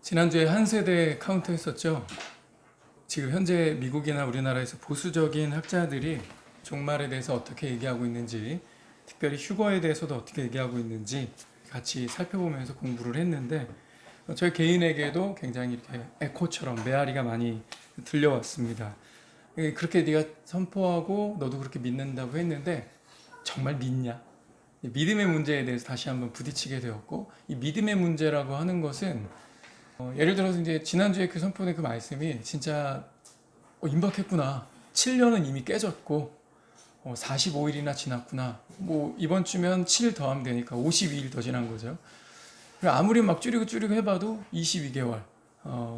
지난주에 한 세대 카운터 했었죠. 지금 현재 미국이나 우리나라에서 보수적인 학자들이 종말에 대해서 어떻게 얘기하고 있는지, 특별히 휴거에 대해서도 어떻게 얘기하고 있는지 같이 살펴보면서 공부를 했는데, 저희 개인에게도 굉장히 이렇게 에코처럼 메아리가 많이 들려왔습니다. 그렇게 네가 선포하고 너도 그렇게 믿는다고 했는데 정말 믿냐? 믿음의 문제에 대해서 다시 한번 부딪히게 되었고, 이 믿음의 문제라고 하는 것은 예를 들어서 이제 지난주에 그 선포된 그 말씀이 진짜 임박했구나. 7년은 이미 깨졌고 45일이나 지났구나. 뭐 이번 주면 7 더하면 되니까 52일 더 지난 거죠. 아무리 막 줄이고 해봐도 22개월.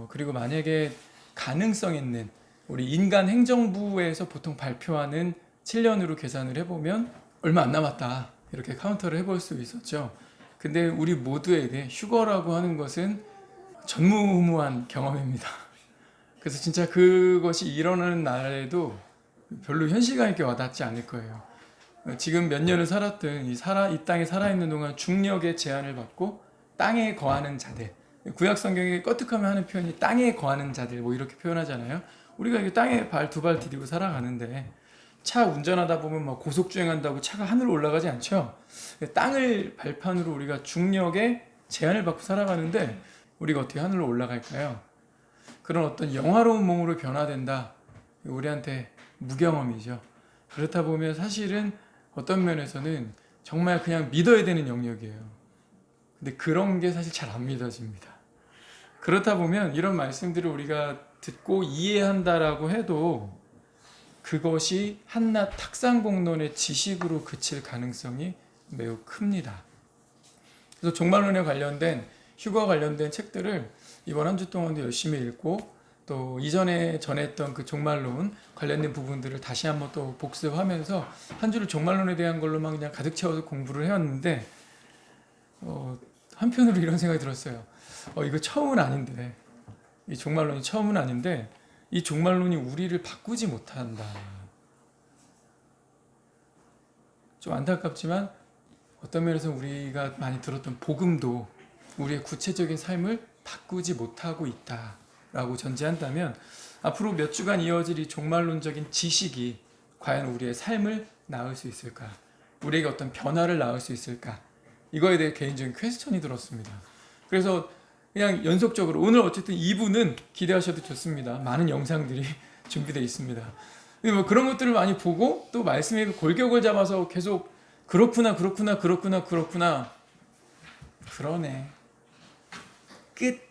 그리고 만약에 가능성 있는 우리 인간 행정부에서 보통 발표하는 7년으로 계산을 해보면 얼마 안 남았다. 이렇게 카운터를 해볼 수 있었죠. 근데 우리 모두에게 휴거라고 하는 것은 전무후무한 경험입니다. 그래서 진짜 그것이 일어나는 날에도 별로 현실감 있게 와닿지 않을 거예요. 지금 몇 년을 살았든 이 땅에 살아있는 동안 중력의 제한을 받고 땅에 거하는 자들, 구약 성경에 껐득하면 하는 표현이 땅에 거하는 자들 뭐 이렇게 표현하잖아요. 우리가 이게 땅에 두 발 디디고 살아가는데 차 운전하다 보면 막 고속 주행한다고 차가 하늘로 올라가지 않죠. 땅을 발판으로 우리가 중력의 제한을 받고 살아가는데 우리가 어떻게 하늘로 올라갈까요? 그런 어떤 영화로운 몸으로 변화된다. 우리한테 무경험이죠. 그렇다 보면 사실은 어떤 면에서는 정말 그냥 믿어야 되는 영역이에요. 근데 그런 게 사실 잘 안 믿어집니다. 그렇다 보면 이런 말씀들을 우리가 듣고 이해한다라고 해도 그것이 한낱 탁상공론의 지식으로 그칠 가능성이 매우 큽니다. 그래서 종말론에 관련된 휴거와 관련된 책들을 이번 한 주 동안도 열심히 읽고 또 이전에 전했던 그 종말론 관련된 부분들을 다시 한번 또 복습하면서 한 주를 종말론에 대한 걸로만 그냥 가득 채워서 공부를 해왔는데 한편으로 이런 생각이 들었어요. 이거 처음은 아닌데 이 종말론이 처음은 아닌데 이 종말론이 우리를 바꾸지 못한다. 좀 안타깝지만 어떤 면에서 우리가 많이 들었던 복음도 우리의 구체적인 삶을 바꾸지 못하고 있다라고 전제한다면 앞으로 몇 주간 이어질 이 종말론적인 지식이 과연 우리의 삶을 낳을 수 있을까? 우리에게 어떤 변화를 낳을 수 있을까? 이거에 대해 개인적인 퀘스천이 들었습니다. 그래서 그냥 연속적으로 오늘 어쨌든 2부는 기대하셔도 좋습니다. 많은 영상들이 준비되어 있습니다. 뭐 그런 것들을 많이 보고 또 말씀에 골격을 잡아서 계속 그렇구나 그러네 끝.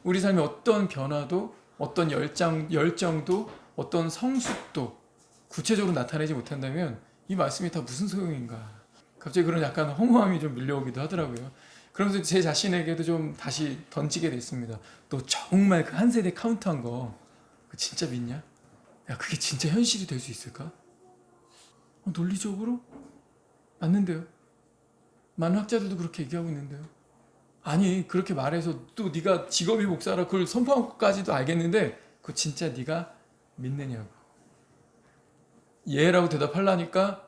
우리 삶에 어떤 변화도 어떤 열정도 어떤 성숙도 구체적으로 나타내지 못한다면 이 말씀이 다 무슨 소용인가. 갑자기 그런 약간 허무함이 좀 밀려오기도 하더라고요. 그러면서 제 자신에게도 좀 다시 던지게 됐습니다. 너 정말 그 한 세대 카운트한 거 진짜 믿냐? 야, 그게 진짜 현실이 될 수 있을까? 논리적으로? 맞는데요. 많은 학자들도 그렇게 얘기하고 있는데요. 아니, 그렇게 말해서 또 네가 직업이 목사라 그걸 선포한 것까지도 알겠는데 그거 진짜 네가 믿느냐고. 예라고 대답하려니까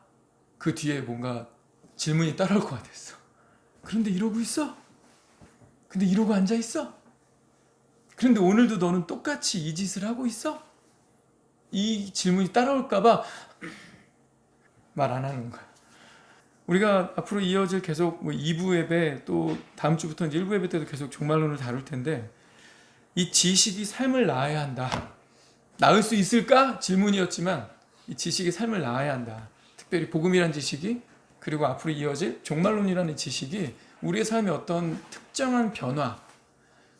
그 뒤에 뭔가 질문이 따라올 것 같았어. 그런데 이러고 있어? 근데 이러고 앉아 있어? 그런데 오늘도 너는 똑같이 이 짓을 하고 있어? 이 질문이 따라올까봐 말 안 하는 거야. 우리가 앞으로 이어질 계속 2부 예배 또 다음 주부터 이제 1부 예배 때도 계속 종말론을 다룰 텐데 이 지식이 삶을 낳아야 한다. 낳을 수 있을까? 질문이었지만 이 지식이 삶을 낳아야 한다. 특별히 복음이란 지식이 그리고 앞으로 이어질 종말론이라는 지식이 우리의 삶의 어떤 특정한 변화,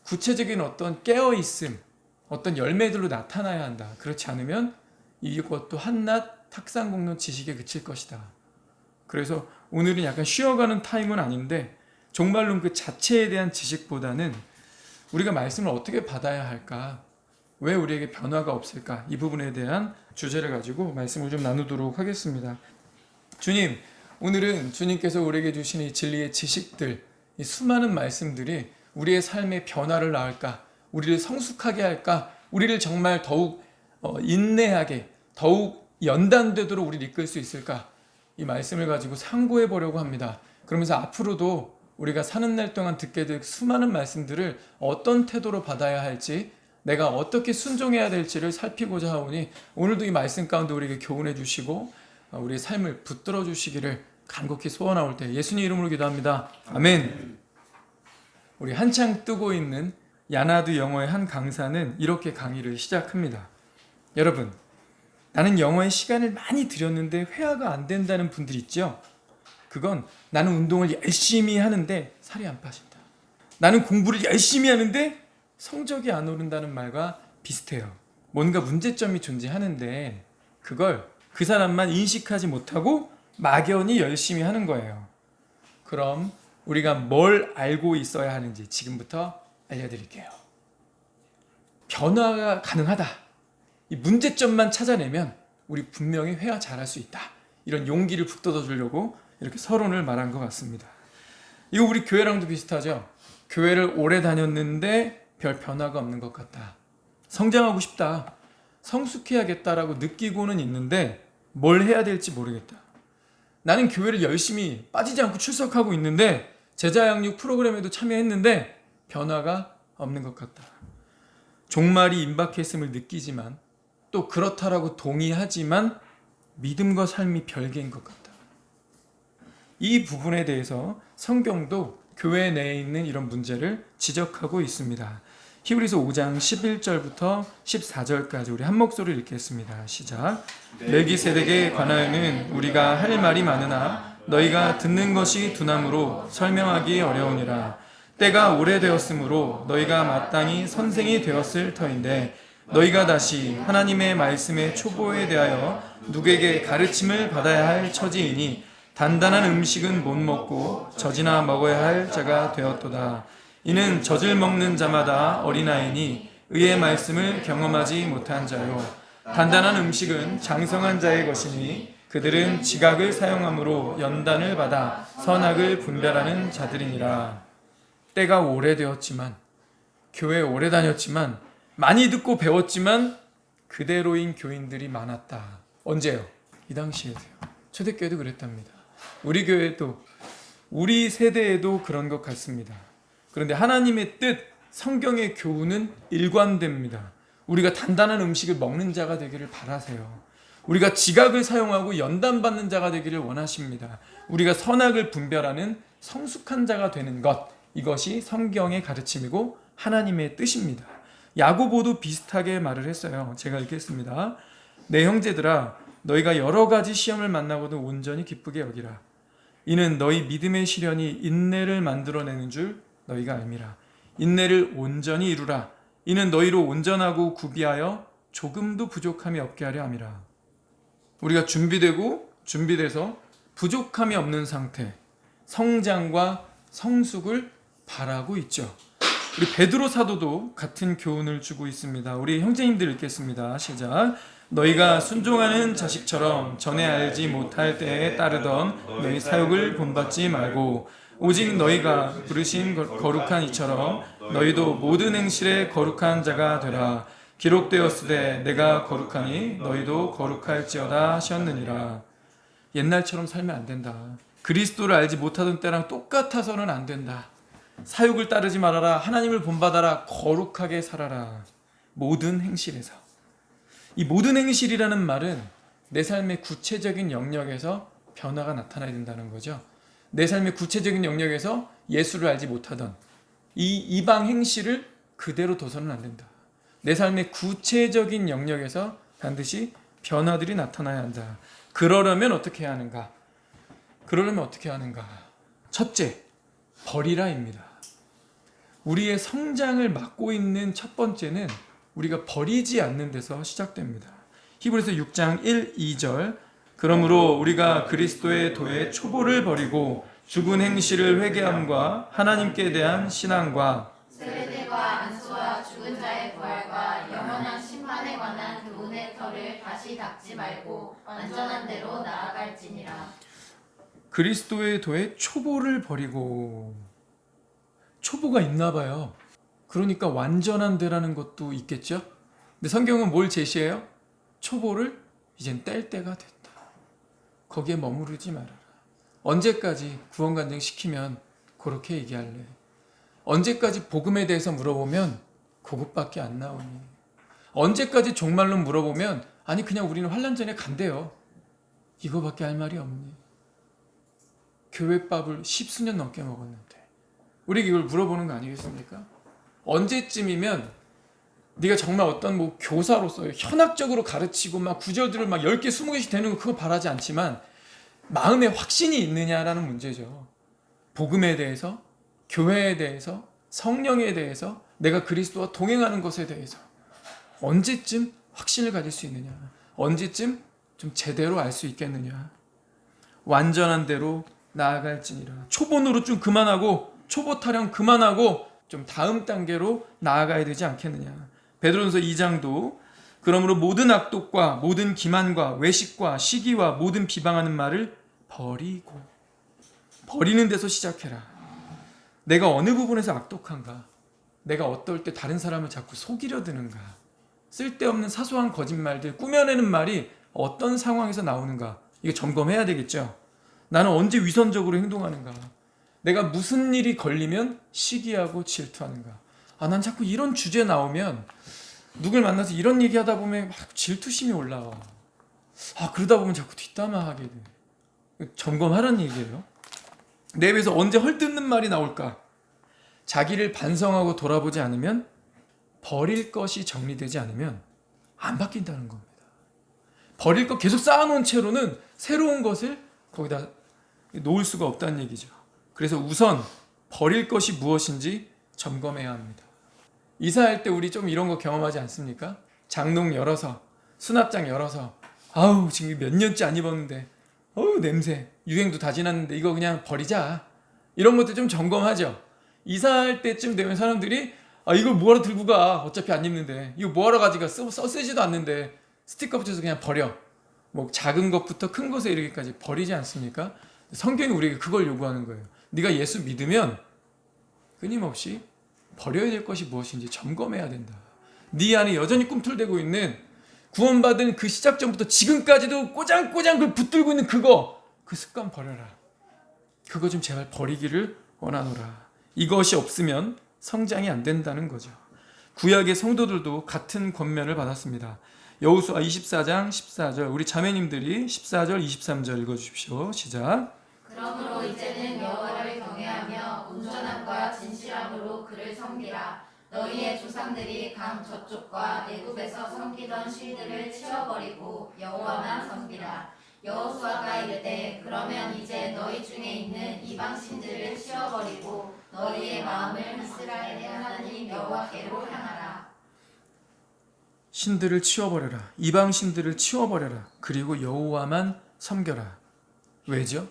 구체적인 어떤 깨어있음, 어떤 열매들로 나타나야 한다. 그렇지 않으면 이것도 한낱 탁상공론 지식에 그칠 것이다. 그래서 오늘은 약간 쉬어가는 타임은 아닌데 종말론 그 자체에 대한 지식보다는 우리가 말씀을 어떻게 받아야 할까? 왜 우리에게 변화가 없을까? 이 부분에 대한 주제를 가지고 말씀을 좀 나누도록 하겠습니다. 주님, 오늘은 주님께서 우리에게 주신 이 진리의 지식들, 이 수많은 말씀들이 우리의 삶에 변화를 낳을까? 우리를 성숙하게 할까? 우리를 정말 더욱 인내하게, 더욱 연단되도록 우리를 이끌 수 있을까? 이 말씀을 가지고 상고해 보려고 합니다. 그러면서 앞으로도 우리가 사는 날 동안 듣게 될 수많은 말씀들을 어떤 태도로 받아야 할지, 내가 어떻게 순종해야 될지를 살피고자 하오니 오늘도 이 말씀 가운데 우리에게 교훈해 주시고 우리의 삶을 붙들어 주시기를 간곡히 소원하올 때 예수님 이름으로 기도합니다. 아멘. 우리 한창 뜨고 있는 야나드 영어의 한 강사는 이렇게 강의를 시작합니다. 여러분, 나는 영어에 시간을 많이 들였는데 회화가 안 된다는 분들 있죠? 그건 나는 운동을 열심히 하는데 살이 안 빠진다. 나는 공부를 열심히 하는데 성적이 안 오른다는 말과 비슷해요. 뭔가 문제점이 존재하는데 그걸 그 사람만 인식하지 못하고 막연히 열심히 하는 거예요. 그럼 우리가 뭘 알고 있어야 하는지 지금부터 알려드릴게요. 변화가 가능하다. 이 문제점만 찾아내면 우리 분명히 회화 잘할 수 있다. 이런 용기를 북돋아 주려고 이렇게 서론을 말한 것 같습니다. 이거 우리 교회랑도 비슷하죠. 교회를 오래 다녔는데 별 변화가 없는 것 같다. 성장하고 싶다. 성숙해야겠다라고 느끼고는 있는데 뭘 해야 될지 모르겠다. 나는 교회를 열심히 빠지지 않고 출석하고 있는데 제자 양육 프로그램에도 참여했는데 변화가 없는 것 같다. 종말이 임박했음을 느끼지만 또 그렇다라고 동의하지만 믿음과 삶이 별개인 것 같다. 이 부분에 대해서 성경도 교회 내에 있는 이런 문제를 지적하고 있습니다. 히브리서 5장 11절부터 14절까지 우리 한 목소리를 읽겠습니다. 시작. 멜기세덱에 관하여는 우리가 할 말이 많으나 너희가 듣는 것이 둔함으로 설명하기 어려우니라. 때가 오래되었으므로 너희가 마땅히 선생이 되었을 터인데 너희가 다시 하나님의 말씀의 초보에 대하여 누구에게 가르침을 받아야 할 처지이니 단단한 음식은 못 먹고 젖이나 먹어야 할 자가 되었도다. 이는 젖을 먹는 자마다 어린아이니 의의 말씀을 경험하지 못한 자요. 단단한 음식은 장성한 자의 것이니 그들은 지각을 사용함으로 연단을 받아 선악을 분별하는 자들이니라. 때가 오래되었지만 교회에 오래 다녔지만 많이 듣고 배웠지만 그대로인 교인들이 많았다. 언제요? 이 당시에도요. 초대교회도 그랬답니다. 우리 교회도 우리 세대에도 그런 것 같습니다. 그런데 하나님의 뜻, 성경의 교훈은 일관됩니다. 우리가 단단한 음식을 먹는 자가 되기를 바라세요. 우리가 지각을 사용하고 연단받는 자가 되기를 원하십니다. 우리가 선악을 분별하는 성숙한 자가 되는 것, 이것이 성경의 가르침이고 하나님의 뜻입니다. 야고보도 비슷하게 말을 했어요. 제가 읽겠습니다. 내 형제들아, 너희가 여러 가지 시험을 만나고도 온전히 기쁘게 여기라. 이는 너희 믿음의 시련이 인내를 만들어내는 줄 너희가 알미라. 인내를 온전히 이루라. 이는 너희로 온전하고 구비하여 조금도 부족함이 없게 하려 함이라. 우리가 준비돼서 부족함이 없는 상태, 성장과 성숙을 바라고 있죠. 우리 베드로 사도도 같은 교훈을 주고 있습니다. 우리 형제님들 읽겠습니다. 시작. 너희가 순종하는 자식처럼 전에 알지 못할 때에 따르던 너희 사욕을 본받지 말고 오직 너희가 부르신 거룩한 이처럼 너희도 모든 행실에 거룩한 자가 되라. 기록되었으되 내가 거룩하니 너희도 거룩할지어다 하셨느니라. 옛날처럼 살면 안 된다. 그리스도를 알지 못하던 때랑 똑같아서는 안 된다. 사욕을 따르지 말아라. 하나님을 본받아라. 거룩하게 살아라. 모든 행실에서. 이 모든 행실이라는 말은 내 삶의 구체적인 영역에서 변화가 나타나야 된다는 거죠. 내 삶의 구체적인 영역에서 예수를 알지 못하던 이 이방 행실을 그대로 둬서는 안 된다. 내 삶의 구체적인 영역에서 반드시 변화들이 나타나야 한다. 그러려면 어떻게 해야 하는가? 첫째, 버리라입니다. 우리의 성장을 막고 있는 첫 번째는 우리가 버리지 않는 데서 시작됩니다. 히브리서 6장 1, 2절. 그러므로 우리가 그리스도의 도의 초보를 버리고 죽은 행실을 회개함과 하나님께 대한 신앙과 세례대와 안수와 죽은 자의 부활과 영원한 심판에 관한 교훈의 터를 다시 닦지 말고 완전한 대로 나아갈지니라. 그리스도의 도의 초보를 버리고, 초보가 있나 봐요. 그러니까 완전한 데라는 것도 있겠죠. 근데 성경은 뭘 제시해요? 초보를 이젠 뗄 때가 됐다. 거기에 머무르지 말아라. 언제까지 구원간증 시키면 그렇게 얘기할래. 언제까지 복음에 대해서 물어보면 그것밖에 안 나오니. 언제까지 종말론 물어보면 아니 그냥 우리는 환란전에 간대요. 이거밖에 할 말이 없니. 교회밥을 10수년 넘게 먹었는데 우리에게 이걸 물어보는 거 아니겠습니까? 언제쯤이면 네가 정말 어떤 뭐 교사로서 현학적으로 가르치고 막 구절들을 막 10개 20개씩 되는 거 그거 바라지 않지만 마음에 확신이 있느냐라는 문제죠. 복음에 대해서, 교회에 대해서, 성령에 대해서, 내가 그리스도와 동행하는 것에 대해서 언제쯤 확신을 가질 수 있느냐, 언제쯤 좀 제대로 알 수 있겠느냐. 완전한 대로 나아갈지니라. 초본으로 좀 그만하고 초보 타령 그만하고 좀 다음 단계로 나아가야 되지 않겠느냐. 베드로전서 2장도 그러므로 모든 악독과 모든 기만과 외식과 시기와 모든 비방하는 말을 버리는 데서 시작해라. 내가 어느 부분에서 악독한가? 내가 어떨 때 다른 사람을 자꾸 속이려 드는가? 쓸데없는 사소한 거짓말들, 꾸며내는 말이 어떤 상황에서 나오는가? 이거 점검해야 되겠죠. 나는 언제 위선적으로 행동하는가? 내가 무슨 일이 걸리면 시기하고 질투하는가? 난 자꾸 이런 주제 나오면 누굴 만나서 이런 얘기하다 보면 막 질투심이 올라와. 그러다 보면 자꾸 뒷담화하게 돼. 점검하라는 얘기예요. 내 입에서 언제 헐뜯는 말이 나올까? 자기를 반성하고 돌아보지 않으면, 버릴 것이 정리되지 않으면 안 바뀐다는 겁니다. 버릴 거 계속 쌓아놓은 채로는 새로운 것을 거기다 놓을 수가 없다는 얘기죠. 그래서 우선 버릴 것이 무엇인지 점검해야 합니다. 이사할 때 우리 좀 이런 거 경험하지 않습니까? 장롱 열어서, 수납장 열어서 지금 몇 년째 안 입었는데 냄새, 유행도 다 지났는데 이거 그냥 버리자. 이런 것들 좀 점검하죠. 이사할 때쯤 되면 사람들이 이걸 뭐하러 들고 가? 어차피 안 입는데. 이거 뭐하러 가지가? 쓰지도 않는데. 스티커 붙여서 그냥 버려. 뭐 작은 것부터 큰 것에 이르기까지 버리지 않습니까? 성경이 우리에게 그걸 요구하는 거예요. 네가 예수 믿으면 끊임없이 버려야 될 것이 무엇인지 점검해야 된다. 네 안에 여전히 꿈틀대고 있는 구원받은 그 시작 전부터 지금까지도 꼬장꼬장 그걸 붙들고 있는 그 습관 버려라. 그거 좀 제발 버리기를 원하노라. 이것이 없으면 성장이 안 된다는 거죠. 구약의 성도들도 같은 권면을 받았습니다. 여호수아 24장 14절, 우리 자매님들이 14절 23절 읽어주십시오. 시작. 그러므로 이제는 여호와를 경외하며 온전함과 진실함으로 그를 섬기라. 너희의 조상들이 강 저쪽과 애굽에서 섬기던 신들을 치워버리고 여호와만 섬기라. 여호수아가 이르되 그러면 이제 너희 중에 있는 이방 신들을 치워버리고 너희의 마음을 이스라엘의 하나님 여호와께로 향하라. 신들을 치워버려라. 이방 신들을 치워버려라. 그리고 여호와만 섬겨라. 왜죠?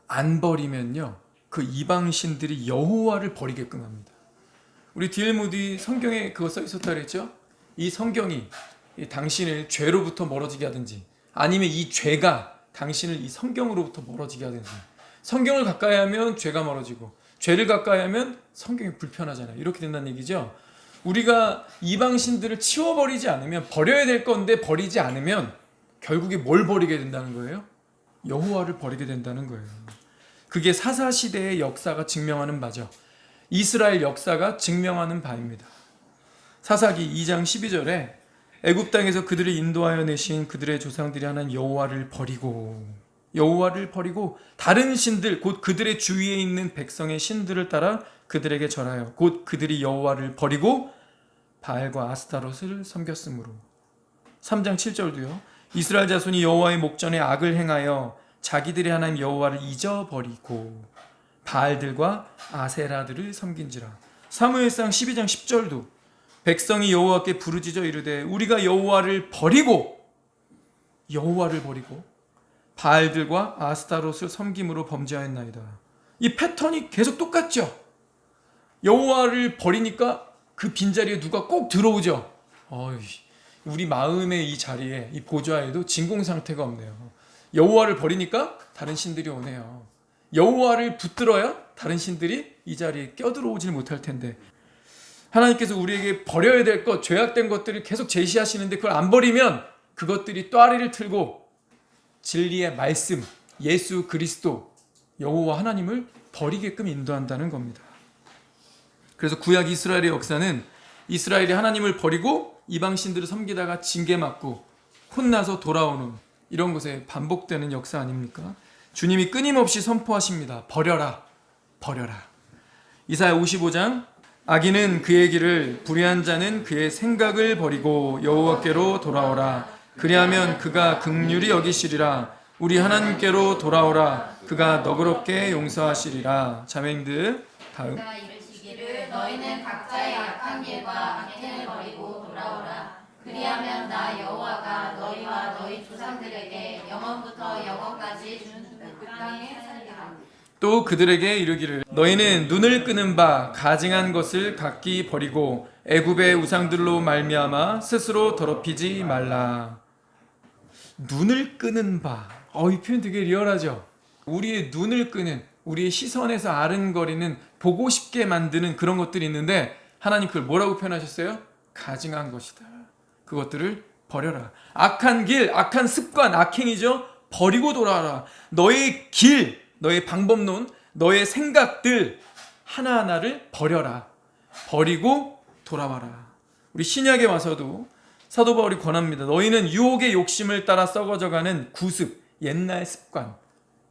안 버리면요, 그 이방 신들이 여호와를 버리게끔 합니다. 우리 D.L. 무디 성경에 그거 써 있었다 그랬죠? 이 성경이 당신을 죄로부터 멀어지게 하든지, 아니면 이 죄가 당신을 이 성경으로부터 멀어지게 하든지. 성경을 가까이 하면 죄가 멀어지고, 죄를 가까이 하면 성경이 불편하잖아요. 이렇게 된다는 얘기죠. 우리가 이방 신들을 치워버리지 않으면, 버려야 될 건데 버리지 않으면 결국에 뭘 버리게 된다는 거예요? 여호와를 버리게 된다는 거예요. 그게 사사시대의 역사가 증명하는 바죠. 이스라엘 역사가 증명하는 바입니다. 사사기 2장 12절에 애굽 땅에서 그들을 인도하여 내신 그들의 조상들이 하나님 여호와를 버리고 다른 신들, 곧 그들의 주위에 있는 백성의 신들을 따라 그들에게 절하여 곧 그들이 여호와를 버리고 바알과 아스타롯을 섬겼으므로. 3장 7절도요. 이스라엘 자손이 여호와의 목전에 악을 행하여 자기들의 하나님 여호와를 잊어버리고 바알들과 아세라들을 섬긴지라. 사무엘상 12장 10절도 백성이 여호와께 부르짖어 이르되 우리가 여호와를 버리고 바알들과 아스타롯을 섬김으로 범죄하였나이다. 이 패턴이 계속 똑같죠. 여호와를 버리니까 그 빈자리에 누가 꼭 들어오죠. 우리 마음의 이 자리에, 이 보좌에도 진공상태가 없네요. 여호와를 버리니까 다른 신들이 오네요. 여호와를 붙들어야 다른 신들이 이 자리에 껴들어오질 못할 텐데, 하나님께서 우리에게 버려야 될 것, 죄악된 것들을 계속 제시하시는데 그걸 안 버리면 그것들이 또아리를 틀고 진리의 말씀, 예수 그리스도, 여호와 하나님을 버리게끔 인도한다는 겁니다. 그래서 구약 이스라엘의 역사는 이스라엘이 하나님을 버리고 이방신들을 섬기다가 징계맞고 혼나서 돌아오는 이런 것에 반복되는 역사 아닙니까? 주님이 끊임없이 선포하십니다. 버려라, 버려라. 이사야 55장 악인은 그의 길을, 불의한 자는 그의 생각을 버리고 여호와께로 돌아오라. 그리하면 그가 긍휼히 여기시리라. 우리 하나님께로 돌아오라. 그가 너그럽게 용서하시리라. 자매님들, 다음. 그가 이르시기를 너희는 각자의 악한 길과 악행을 버리고 돌아오라. 그리하면 나 여호와가 너희와 너희 조상들에게 영원부터 영원까지 준 그 땅에 살리라. 또 그들에게 이르기를 너희는 눈을 끄는 바 가증한 것을 각기 버리고 애굽의 우상들로 말미암아 스스로 더럽히지 말라. 눈을 끄는 바. 이 표현 되게 리얼하죠. 우리의 눈을 끄는, 우리의 시선에서 아른거리는, 보고 싶게 만드는 그런 것들이 있는데 하나님 그걸 뭐라고 표현하셨어요? 가증한 것이다. 그것들을 버려라. 악한 길, 악한 습관, 악행이죠. 버리고 돌아와라. 너의 길, 너의 방법론, 너의 생각들 하나하나를 버려라. 버리고 돌아와라. 우리 신약에 와서도 사도 바울이 권합니다. 너희는 유혹의 욕심을 따라 썩어져가는 구습, 옛날 습관,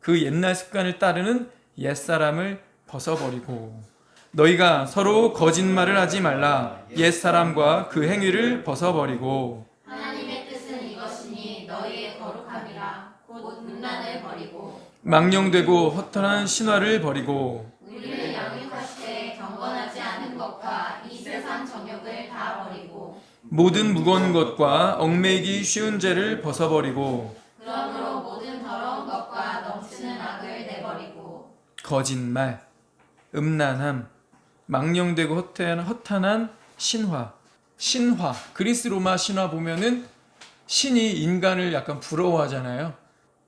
그 옛날 습관을 따르는 옛사람을 벗어버리고 너희가 서로 거짓말을 하지 말라. 옛사람과 그 행위를 벗어버리고 하나님의 뜻은 이것이니 너희의 거룩함이라. 곧 음란을 버리고 망령되고 허탄한 신화를 버리고 우리를 양육하시되 경건하지 않은 것과 이 세상 정욕을 다 버리고 모든 무거운 것과 얽매이기 쉬운 죄를 벗어버리고 그러므로 모든 더러운 것과 넘치는 악을 내버리고 거짓말, 음란함, 망령되고 허탄한 신화. 그리스 로마 신화 보면은 신이 인간을 약간 부러워하잖아요.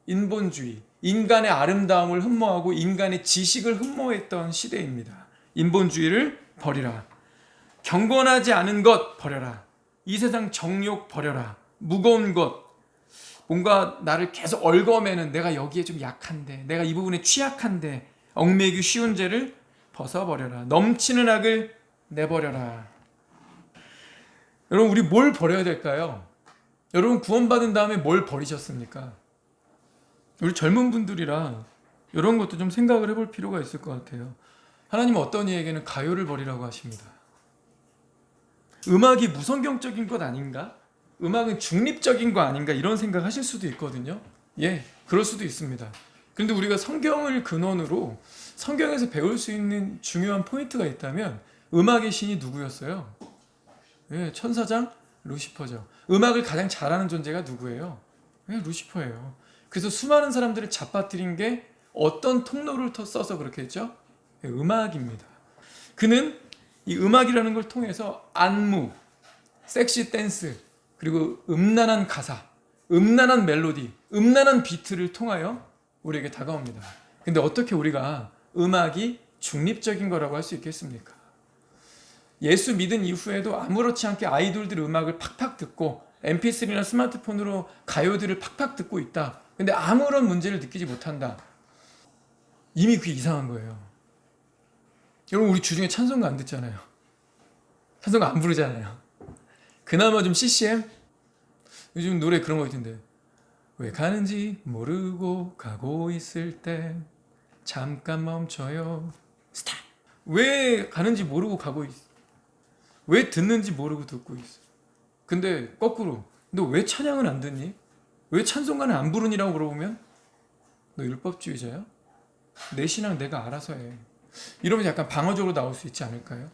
인본주의, 인간의 아름다움을 흠모하고 인간의 지식을 흠모했던 시대입니다. 인본주의를 버리라. 경건하지 않은 것 버려라. 이 세상 정욕 버려라. 무거운 것, 뭔가 나를 계속 얽어매는, 내가 여기에 좀 약한데, 내가 이 부분에 취약한데 얽매이기 쉬운 죄를 벗어버려라. 넘치는 악을 내버려라. 여러분, 우리 뭘 버려야 될까요? 여러분, 구원받은 다음에 뭘 버리셨습니까? 우리 젊은 분들이라 이런 것도 좀 생각을 해볼 필요가 있을 것 같아요. 하나님은 어떤 이에게는 가요를 버리라고 하십니다. 음악이 무성경적인 것 아닌가? 음악은 중립적인 거 아닌가? 이런 생각하실 수도 있거든요. 예, 그럴 수도 있습니다. 그런데 우리가 성경을 근원으로 성경에서 배울 수 있는 중요한 포인트가 있다면 음악의 신이 누구였어요? 예, 천사장 루시퍼죠. 음악을 가장 잘하는 존재가 누구예요? 예, 루시퍼예요. 그래서 수많은 사람들을 잡아들인 게 어떤 통로를 써서 그렇게 했죠? 예, 음악입니다. 그는 이 음악이라는 걸 통해서 안무, 섹시 댄스, 그리고 음란한 가사, 음란한 멜로디, 음란한 비트를 통하여 우리에게 다가옵니다. 근데 어떻게 우리가 음악이 중립적인 거라고 할 수 있겠습니까? 예수 믿은 이후에도 아무렇지 않게 아이돌들 음악을 팍팍 듣고 mp3나 스마트폰으로 가요들을 팍팍 듣고 있다. 근데 아무런 문제를 느끼지 못한다. 이미 그게 이상한 거예요. 여러분, 우리 주중에 찬송가 안 듣잖아요. 찬송가 안 부르잖아요. 그나마 좀 CCM? 요즘 노래 그런 거 있던데, 왜 가는지 모르고 가고 있을 때 잠깐 멈춰요. 스탑. 왜 가는지 모르고 가고 있어. 왜 듣는지 모르고 듣고 있어. 근데 거꾸로, 너 왜 찬양은 안 듣니? 왜 찬송가는 안 부르니라고 물어보면, 너 율법주의자야? 내 신앙 내가 알아서 해. 이러면 약간 방어적으로 나올 수 있지 않을까요?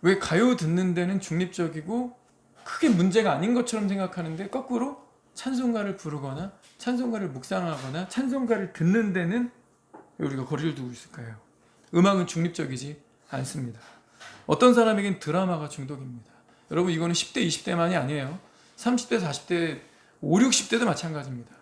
왜 가요 듣는 데는 중립적이고 크게 문제가 아닌 것처럼 생각하는데 거꾸로 찬송가를 부르거나 찬송가를 묵상하거나 찬송가를 듣는 데는 우리가 거리를 두고 있을까요? 음악은 중립적이지 않습니다. 어떤 사람에겐 드라마가 중독입니다. 여러분, 이거는 10대, 20대만이 아니에요. 30대, 40대, 5, 60대도 마찬가지입니다.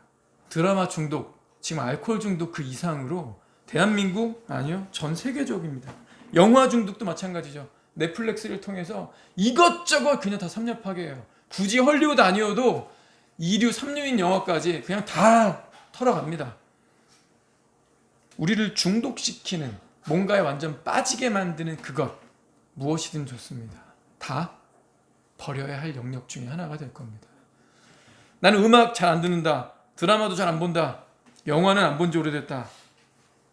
드라마 중독, 지금 알코올 중독 그 이상으로 대한민국, 아니요, 전 세계적입니다. 영화 중독도 마찬가지죠. 넷플릭스를 통해서 이것저것 그냥 다 섭렵하게 해요. 굳이 헐리우드 아니어도 2류, 3류인 영화까지 그냥 다 털어갑니다. 우리를 중독시키는, 뭔가에 완전 빠지게 만드는 그것, 무엇이든 좋습니다. 다 버려야 할 영역 중에 하나가 될 겁니다. 나는 음악 잘 안 듣는다, 드라마도 잘 안 본다, 영화는 안 본 지 오래됐다,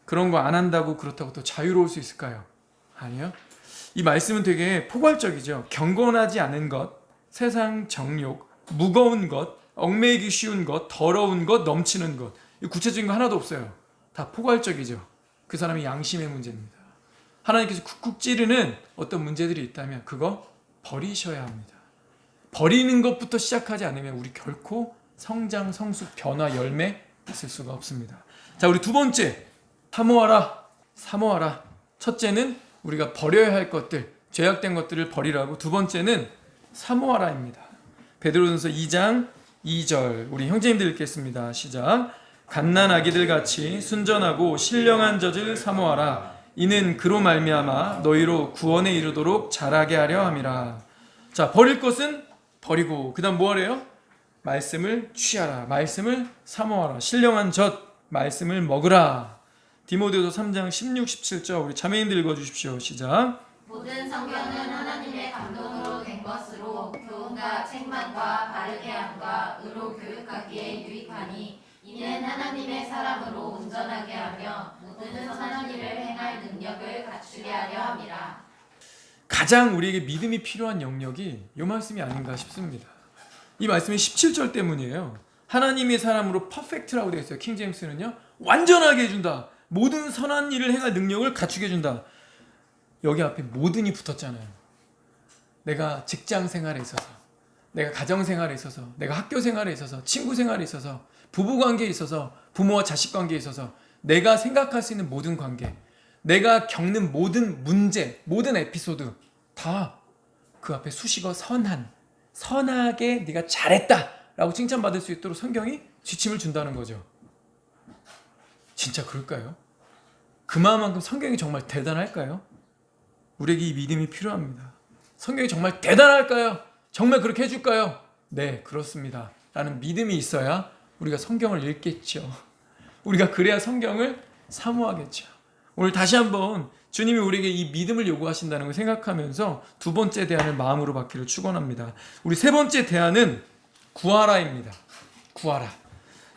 그런 거 안 한다고 그렇다고 또 자유로울 수 있을까요? 아니요. 이 말씀은 되게 포괄적이죠. 경건하지 않은 것, 세상 정욕, 무거운 것, 얽매이기 쉬운 것, 더러운 것, 넘치는 것, 이 구체적인 거 하나도 없어요. 다 포괄적이죠. 그 사람의 양심의 문제입니다. 하나님께서 쿡쿡 찌르는 어떤 문제들이 있다면 그거 버리셔야 합니다. 버리는 것부터 시작하지 않으면 우리 결코 성장, 성숙, 변화, 열매 있을 수가 없습니다. 자, 우리 두 번째, 사모하라. 사모하라. 첫째는 우리가 버려야 할 것들, 죄악된 것들을 버리라고, 두 번째는 사모하라입니다. 베드로전서 2장 2절, 우리 형제님들 읽겠습니다. 시작. 갓난아기들 같이 순전하고 신령한 젖을 사모하라. 이는 그로 말미암아 너희로 구원에 이르도록 자라게 하려 함이라. 자, 버릴 것은 버리고, 그 다음 뭐 하래요? 말씀을 취하라. 말씀을 사모하라. 신령한 젖, 말씀을 먹으라. 디모데후서 3장 16, 17절, 우리 자매님들 읽어주십시오. 시작. 모든 성경은 하나님의 감동으로 된 것으로 교훈과 책망과 바르게 함과 의로 교육하기에 유익하니 이는 하나님의 사람으로 온전하게 하며 모든 선한 일을 행할 능력을 갖추게 하려 함이라. 가장 우리에게 믿음이 필요한 영역이 이 말씀이 아닌가 싶습니다. 이 말씀이 17절 때문이에요. 하나님의 사람으로 퍼펙트라고 되어 있어요. 킹제임스는요, 완전하게 해준다. 모든 선한 일을 행할 능력을 갖추게 해준다. 여기 앞에 모든이 붙었잖아요. 내가 직장 생활에 있어서, 내가 가정 생활에 있어서, 내가 학교 생활에 있어서, 친구 생활에 있어서, 부부 관계에 있어서, 부모와 자식 관계에 있어서, 내가 생각할 수 있는 모든 관계, 내가 겪는 모든 문제, 모든 에피소드 다 그 앞에 수식어 선한, 선하게 네가 잘했다 라고 칭찬받을 수 있도록 성경이 지침을 준다는 거죠. 진짜 그럴까요? 그만큼 성경이 정말 대단할까요? 우리에게 이 믿음이 필요합니다. 성경이 정말 대단할까요? 정말 그렇게 해줄까요? 네, 그렇습니다 라는 믿음이 있어야 우리가 성경을 읽겠죠. 우리가 그래야 성경을 사모하겠죠. 오늘 다시 한번 주님이 우리에게 이 믿음을 요구하신다는 걸 생각하면서 두 번째 대안을 마음으로 받기를 축원합니다. 우리 세 번째 대안은 구하라입니다. 구하라.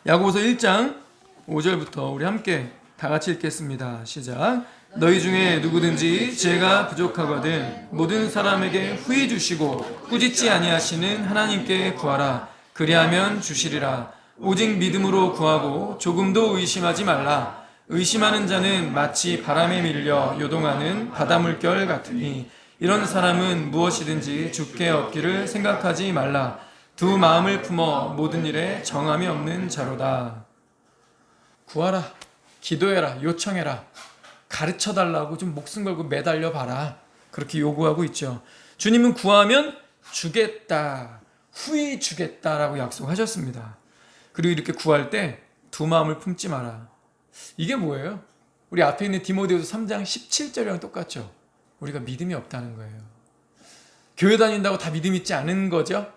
야고보서 1장 5절부터 우리 함께 다 같이 읽겠습니다. 시작. 너희 중에 누구든지 지혜가 부족하거든 모든 사람에게 후히 주시고 꾸짖지 아니하시는 하나님께 구하라. 그리하면 주시리라. 오직 믿음으로 구하고 조금도 의심하지 말라. 의심하는 자는 마치 바람에 밀려 요동하는 바닷물결 같으니 이런 사람은 무엇이든지 주께 얻기를 생각하지 말라. 두 마음을 품어 모든 일에 정함이 없는 자로다. 구하라. 기도해라. 요청해라. 가르쳐달라고 좀 목숨 걸고 매달려 봐라. 그렇게 요구하고 있죠. 주님은 구하면 주겠다, 후히 주겠다라고 약속하셨습니다. 그리고 이렇게 구할 때 두 마음을 품지 마라. 이게 뭐예요? 우리 앞에 있는 디모데후서 3장 17절이랑 똑같죠. 우리가 믿음이 없다는 거예요. 교회 다닌다고 다 믿음 있지 않은 거죠.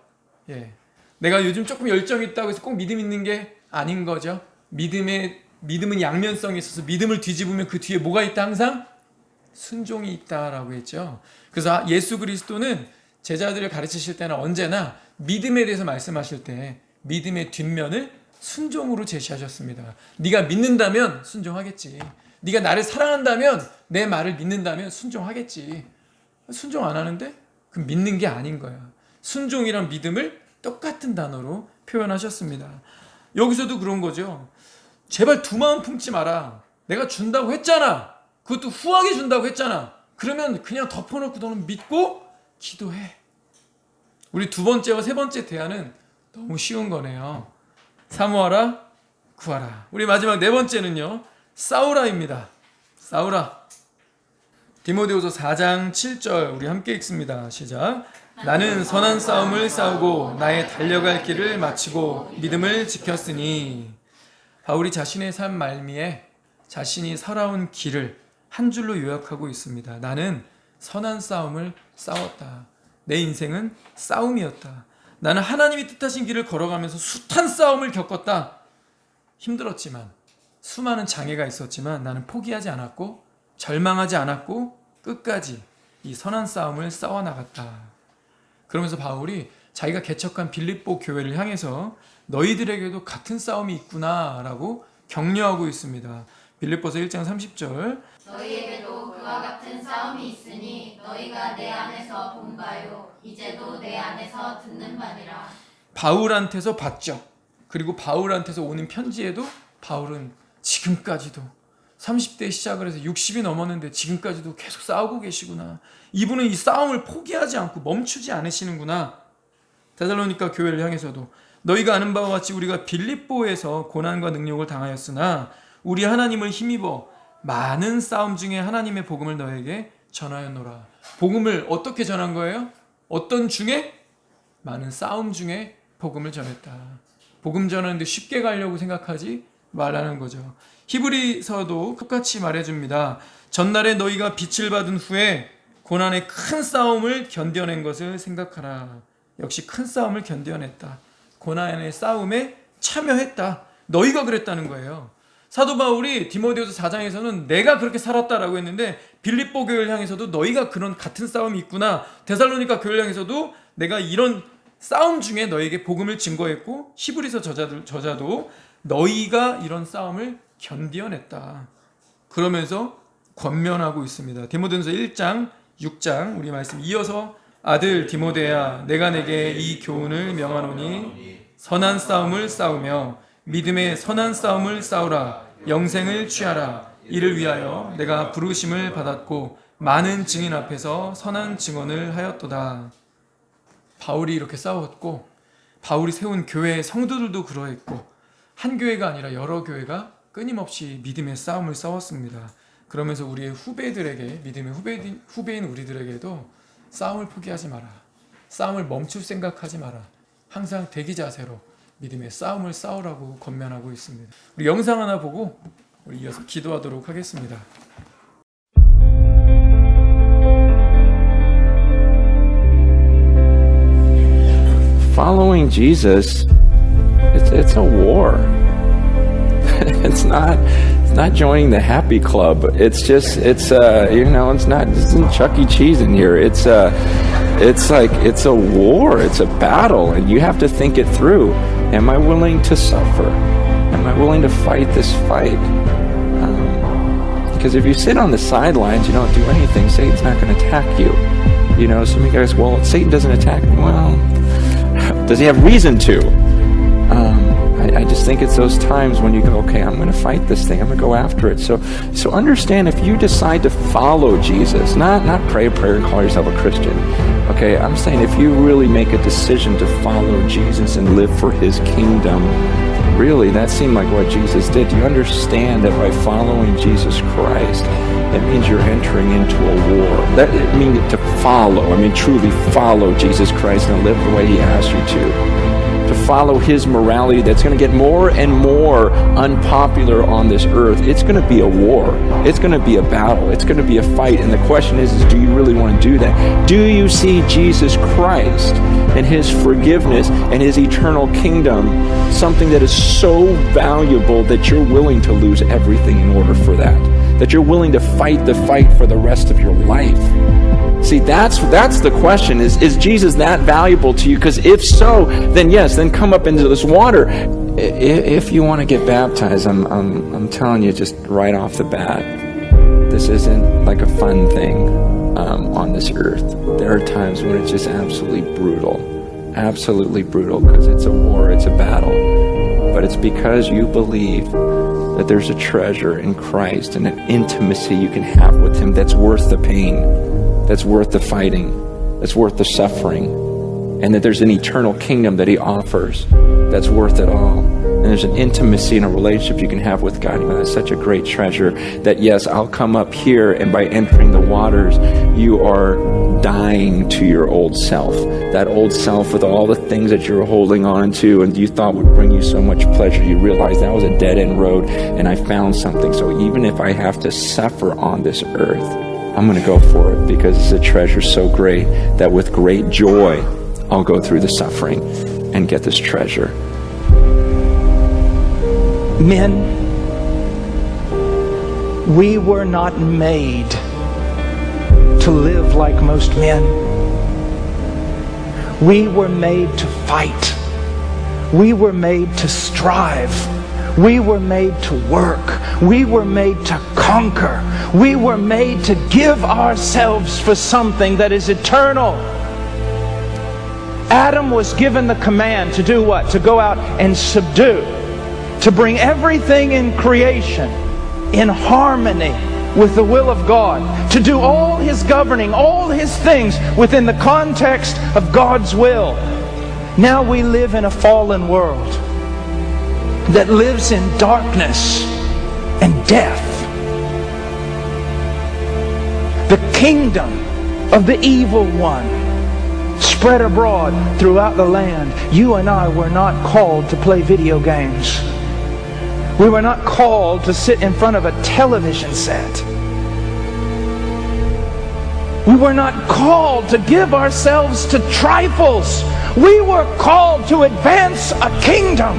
예. 내가 요즘 조금 열정이 있다고 해서 꼭 믿음 있는 게 아닌 거죠. 믿음은 양면성이 있어서 믿음을 뒤집으면 그 뒤에 뭐가 있다? 항상 순종이 있다라고 했죠. 그래서 예수 그리스도는 제자들을 가르치실 때는 언제나 믿음에 대해서 말씀하실 때 믿음의 뒷면을 순종으로 제시하셨습니다. 네가 믿는다면 순종하겠지. 네가 나를 사랑한다면, 내 말을 믿는다면 순종하겠지. 순종 안 하는데? 그럼 믿는 게 아닌 거야. 순종이랑 믿음을 똑같은 단어로 표현하셨습니다. 여기서도 그런 거죠. 제발 두 마음 품지 마라. 내가 준다고 했잖아. 그것도 후하게 준다고 했잖아. 그러면 그냥 덮어놓고 너는 믿고 기도해. 우리 두 번째와 세 번째 대안은 너무 쉬운 거네요. 사모하라, 구하라. 우리 마지막 네 번째는요, 싸우라입니다. 싸우라. 디모데후서 4장 7절 우리 함께 읽습니다. 시작. 나는 선한 싸움을 싸우고 나의 달려갈 길을 마치고 믿음을 지켰으니. 바울이 자신의 삶 말미에 자신이 살아온 길을 한 줄로 요약하고 있습니다. 나는 선한 싸움을 싸웠다. 내 인생은 싸움이었다. 나는 하나님이 뜻하신 길을 걸어가면서 숱한 싸움을 겪었다. 힘들었지만, 수많은 장애가 있었지만 나는 포기하지 않았고 절망하지 않았고 끝까지 이 선한 싸움을 싸워나갔다. 그러면서 바울이 자기가 개척한 빌립보 교회를 향해서 너희들에게도 같은 싸움이 있구나 라고 격려하고 있습니다. 빌립보서 1장 30절 너희에게도 그와 같은 싸움이 있으니 너희가 내 안에서 본 바요 이제도 내 안에서 듣는 바니라. 바울한테서 봤죠. 그리고 바울한테서 오는 편지에도 바울은 지금까지도 30대에 시작을 해서 60이 넘었는데 지금까지도 계속 싸우고 계시구나. 이분은 이 싸움을 포기하지 않고 멈추지 않으시는구나. 데살로니가 교회를 향해서도 너희가 아는 바와 같이 우리가 빌립보에서 고난과 능력을 당하였으나 우리 하나님을 힘입어 많은 싸움 중에 하나님의 복음을 너에게 전하였노라. 복음을 어떻게 전한 거예요? 어떤 중에? 많은 싸움 중에 복음을 전했다. 복음 전하는데 쉽게 가려고 생각하지 말라는 거죠. 히브리서도 똑같이 말해줍니다. 전날에 너희가 빛을 받은 후에 고난의 큰 싸움을 견뎌낸 것을 생각하라. 역시 큰 싸움을 견뎌냈다. 고난의 싸움에 참여했다. 너희가 그랬다는 거예요. 사도 바울이 디모데후서 4장에서는 내가 그렇게 살았다라고 했는데 빌립보 교회를 향해서도 너희가 그런 같은 싸움이 있구나. 데살로니가 교회를 향해서도 내가 이런 싸움 중에 너에게 복음을 증거했고 히브리서 저자도 너희가 이런 싸움을 견뎌냈다. 그러면서 권면하고 있습니다. 디모데후서 1장 6장 우리 말씀 이어서 아들 디모데야 내가 내게 이 교훈을 명하노니 선한 싸움을 싸우며 믿음의 선한 싸움을 싸우라. 영생을 취하라. 이를 위하여 내가 부르심을 받았고 많은 증인 앞에서 선한 증언을 하였도다. 바울이 이렇게 싸웠고 바울이 세운 교회의 성도들도 그러했고 한 교회가 아니라 여러 교회가 끊임없이 믿음의 싸움을 싸웠습니다. 그러면서 우리의 후배들에게 믿음의 후배인 우리들에게도 싸움을 포기하지 마라. 싸움을 멈출 생각하지 마라. 항상 대기 자세로 믿음의 싸움을 싸우라고 권면하고 있습니다. 우리 영상 하나 보고 우리 이어서 기도하도록 하겠습니다. Following Jesus, it's a war. It's not joining the happy club. It's not Chuck E. Cheese in here. It's a war. It's a battle, and you have to think it through. Am I willing to suffer? Am I willing to fight this fight? Because if you sit on the sidelines, you don't do anything, Satan's not going to attack you. Some of you guys, well, Satan doesn't attack me. Well, does he have reason to? I just think it's those times when you go, okay, I'm going to fight this thing. I'm going to go after it. So understand, if you decide to follow Jesus, not pray a prayer and call yourself a Christian. Okay, I'm saying if you really make a decision to follow Jesus and live for His kingdom, really, that seemed like what Jesus did. Do you understand that by following Jesus Christ, it means you're entering into a war? That it means to follow. Truly follow Jesus Christ and live the way He asked you to follow His morality that's going to get more and more unpopular on this earth. It's going to be a war. It's going to be a battle. It's going to be a fight. And the question is do you really want to do that? Do you see Jesus Christ and His forgiveness and His eternal kingdom something that is so valuable that you're willing to lose everything in order for that? That you're willing to fight the fight for the rest of your life? See, that's the question. Is Jesus that valuable to you? Because if so, then yes, then come up into this water. If you want to get baptized, I'm telling you just right off the bat, this isn't like a fun thing on this earth. There are times when it's just absolutely brutal, because it's a war, it's a battle. But it's because you believe that there's a treasure in Christ and an intimacy you can have with Him that's worth the pain, that's worth the fighting, that's worth the suffering, and that there's an eternal kingdom that He offers that's worth it all. And there's an intimacy and a relationship you can have with God. That's such a great treasure that, yes, I'll come up here, and by entering the waters, you are dying to your old self. That old self with all the things that you're holding on to and you thought would bring you so much pleasure, you realize that was a dead-end road, and I found something. So even if I have to suffer on this earth, I'm going to go for it, because it's a treasure so great that with great joy, I'll go through the suffering and get this treasure. Men, We were not made to live like most men. We were made to fight. We were made to strive. We were made to work. We were made to conquer. We were made to give ourselves for something that is eternal. Adam was given the command to do what? To go out and subdue. To bring everything in creation in harmony with the will of God. To do all His governing, all His things within the context of God's will. Now we live in a fallen world that lives in darkness and death. The kingdom of the evil one spread abroad throughout the land. You and I were not called to play video games. We were not called to sit in front of a television set. We were not called to give ourselves to trifles. We were called to advance a kingdom.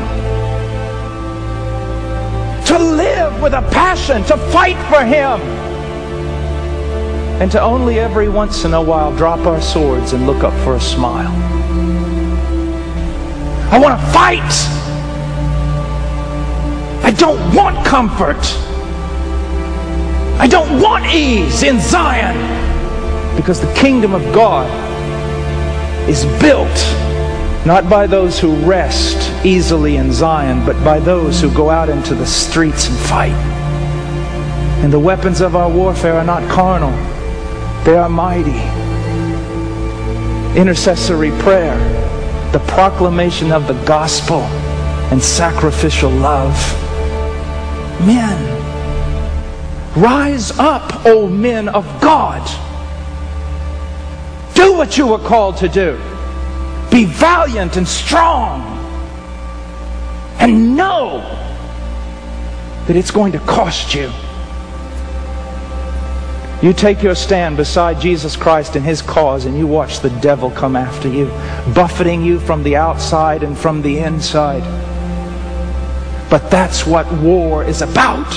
To live with a passion, to fight for Him. And to only every once in a while drop our swords and look up for a smile. I want to fight. I don't want comfort. I don't want ease in Zion. Because the kingdom of God is built not by those who rest easily in Zion, but by those who go out into the streets and fight. And the weapons of our warfare are not carnal. They are mighty. Intercessory prayer, the proclamation of the gospel, and sacrificial love. Men, rise up, O men of God. Do what you were called to do. Be valiant and strong. And know that it's going to cost you. You take your stand beside Jesus Christ and His cause, and you watch the devil come after you, buffeting you from the outside and from the inside. But that's what war is about.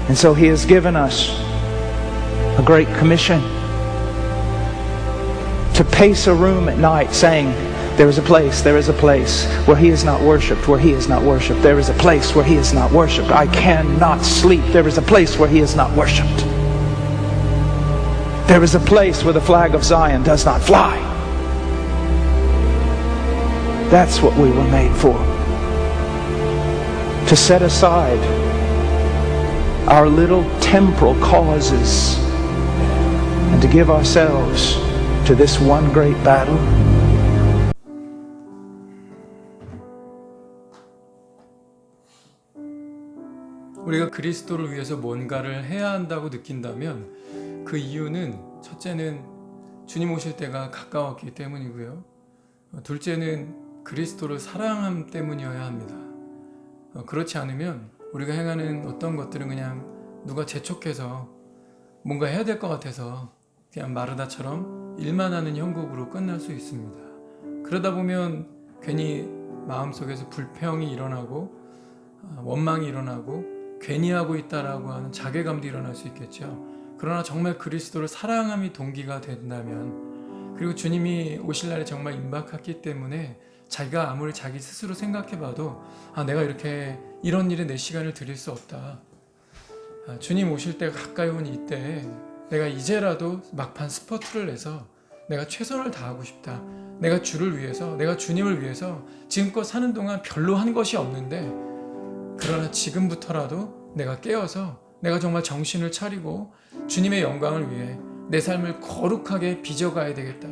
And so He has given us a great commission to pace a room at night saying, there is a place where He is not worshipped, where He is not worshipped. There is a place where He is not worshipped. I cannot sleep. There is a place where He is not worshipped. There is a place where the flag of Zion does not fly. That's what we were made for. To set aside our little temporal causes and to give ourselves to this one great battle. 우리가 그리스도를 위해서 뭔가를 해야 한다고 느낀다면 그 이유는 첫째는 주님 오실 때가 가까웠기 때문이고요. 둘째는 그리스도를 사랑함 때문이어야 합니다. 그렇지 않으면 우리가 행하는 어떤 것들은 그냥 누가 재촉해서 뭔가 해야 될 것 같아서 그냥 마르다처럼 일만 하는 형국으로 끝날 수 있습니다. 그러다 보면 괜히 마음속에서 불평이 일어나고 원망이 일어나고 괜히 하고 있다라고 하는 자괴감도 일어날 수 있겠죠. 그러나 정말 그리스도를 사랑함이 동기가 된다면, 그리고 주님이 오실 날이 정말 임박했기 때문에 자기가 아무리 자기 스스로 생각해봐도 내가 이렇게 이런 일에 내 시간을 드릴 수 없다. 주님 오실 때가 가까이 온 이때에 내가 이제라도 막판 스퍼트를 내서 내가 최선을 다하고 싶다. 내가 주를 위해서, 내가 주님을 위해서 지금껏 사는 동안 별로 한 것이 없는데, 그러나 지금부터라도 내가 깨어서 내가 정말 정신을 차리고 주님의 영광을 위해 내 삶을 거룩하게 빚어가야 되겠다.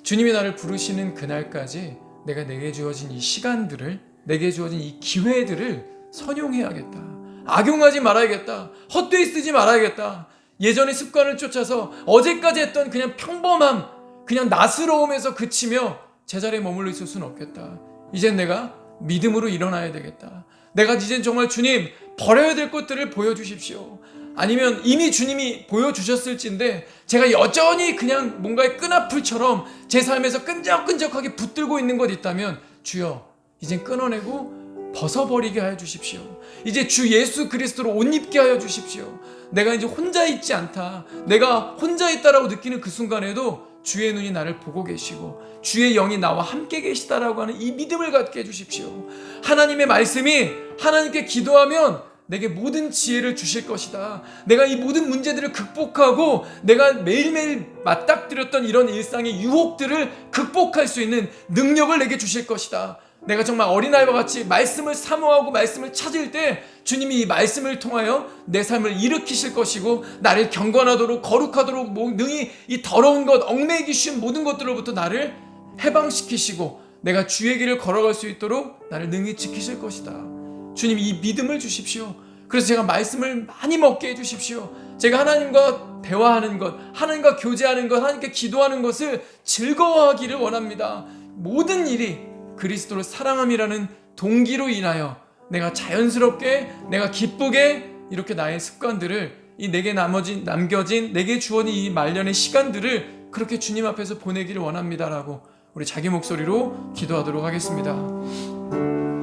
주님이 나를 부르시는 그날까지 내가 내게 주어진 이 시간들을, 내게 주어진 이 기회들을 선용해야겠다. 악용하지 말아야겠다. 헛되이 쓰지 말아야겠다. 예전의 습관을 쫓아서 어제까지 했던 그냥 평범함, 그냥 나스러움에서 그치며 제자리에 머물러 있을 수는 없겠다. 이젠 내가 믿음으로 일어나야 되겠다. 내가 이젠 정말 주님 버려야 될 것들을 보여주십시오. 아니면 이미 주님이 보여주셨을진데 제가 여전히 그냥 뭔가의 끈앞풀처럼 제 삶에서 끈적끈적하게 붙들고 있는 것 있다면 주여 이젠 끊어내고 벗어버리게 하여 주십시오. 이제 주 예수 그리스도로 옷 입게 하여 주십시오. 내가 이제 혼자 있지 않다. 내가 혼자 있다라고 느끼는 그 순간에도 주의 눈이 나를 보고 계시고 주의 영이 나와 함께 계시다라고 하는 이 믿음을 갖게 해주십시오. 하나님의 말씀이 하나님께 기도하면 내게 모든 지혜를 주실 것이다. 내가 이 모든 문제들을 극복하고 내가 매일매일 맞닥뜨렸던 이런 일상의 유혹들을 극복할 수 있는 능력을 내게 주실 것이다. 내가 정말 어린아이와 같이 말씀을 사모하고 말씀을 찾을 때 주님이 이 말씀을 통하여 내 삶을 일으키실 것이고 나를 경건하도록 거룩하도록 능히 이 더러운 것, 얽매이기 쉬운 모든 것들로부터 나를 해방시키시고 내가 주의 길을 걸어갈 수 있도록 나를 능히 지키실 것이다. 주님, 이 믿음을 주십시오. 그래서 제가 말씀을 많이 먹게 해주십시오. 제가 하나님과 대화하는 것, 하나님과 교제하는 것, 하나님께 기도하는 것을 즐거워하기를 원합니다. 모든 일이 그리스도를 사랑함이라는 동기로 인하여 내가 자연스럽게, 내가 기쁘게 이렇게 나의 습관들을 이 내게 남겨진 내게 주어진 이 말년의 시간들을 그렇게 주님 앞에서 보내기를 원합니다라고 우리 자기 목소리로 기도하도록 하겠습니다.